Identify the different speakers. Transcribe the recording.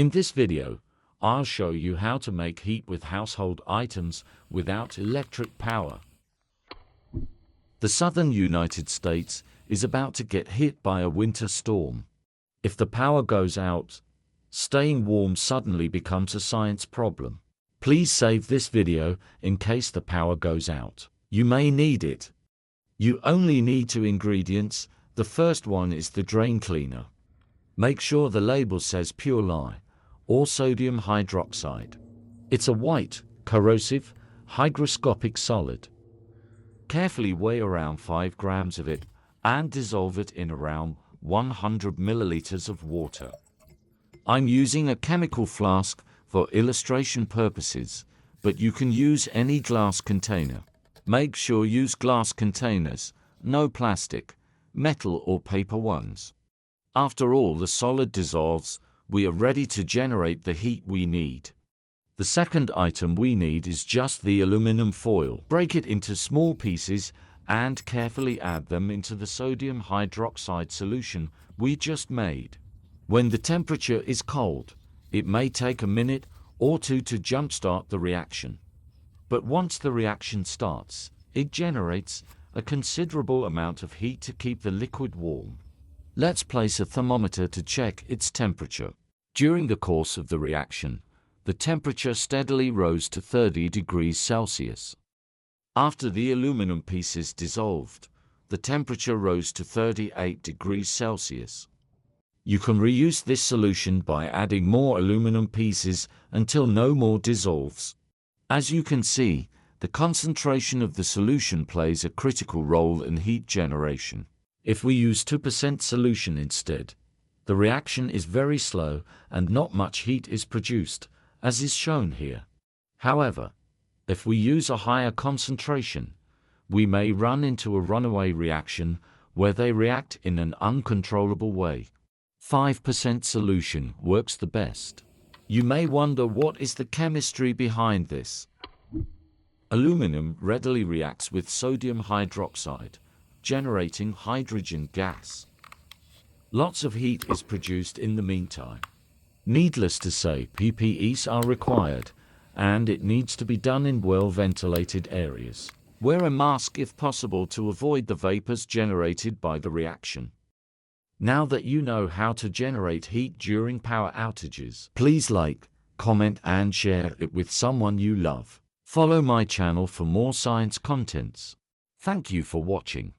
Speaker 1: In this video, I'll show you how to make heat with household items without electric power. The southern United States is about to get hit by a winter storm. If the power goes out, staying warm suddenly becomes a science problem. Please save this video in case the power goes out. You may need it. You only need 2 ingredients. The first one is the drain cleaner. Make sure the label says pure lye or sodium hydroxide. It's a white, corrosive, hygroscopic solid. Carefully weigh around 5 grams of it and dissolve it in around 100 milliliters of water. I'm using a chemical flask for illustration purposes, but you can use any glass container. Make sure use glass containers, no plastic, metal or paper ones. After all the solid dissolves, we are ready to generate the heat we need. The second item we need is just the aluminum foil. Break it into small pieces and carefully add them into the sodium hydroxide solution we just made. When the temperature is cold, it may take a minute or 2 to jumpstart the reaction. But once the reaction starts, it generates a considerable amount of heat to keep the liquid warm. Let's place a thermometer to check its temperature. During the course of the reaction, the temperature steadily rose to 30 degrees Celsius. After the aluminum pieces dissolved, the temperature rose to 38 degrees Celsius. You can reuse this solution by adding more aluminum pieces until no more dissolves. As you can see, the concentration of the solution plays a critical role in heat generation. If we use 2% solution instead, the reaction is very slow and not much heat is produced, as is shown here. However, if we use a higher concentration, we may run into a runaway reaction where they react in an uncontrollable way. 5% solution works the best. You may wonder what is the chemistry behind this. Aluminum readily reacts with sodium hydroxide, generating hydrogen gas. Lots of heat is produced in the meantime. Needless to say, PPEs are required, and it needs to be done in well-ventilated areas. Wear a mask if possible to avoid the vapors generated by the reaction. Now that you know how to generate heat during power outages, please like, comment and share it with someone you love. Follow my channel for more science contents. Thank you for watching.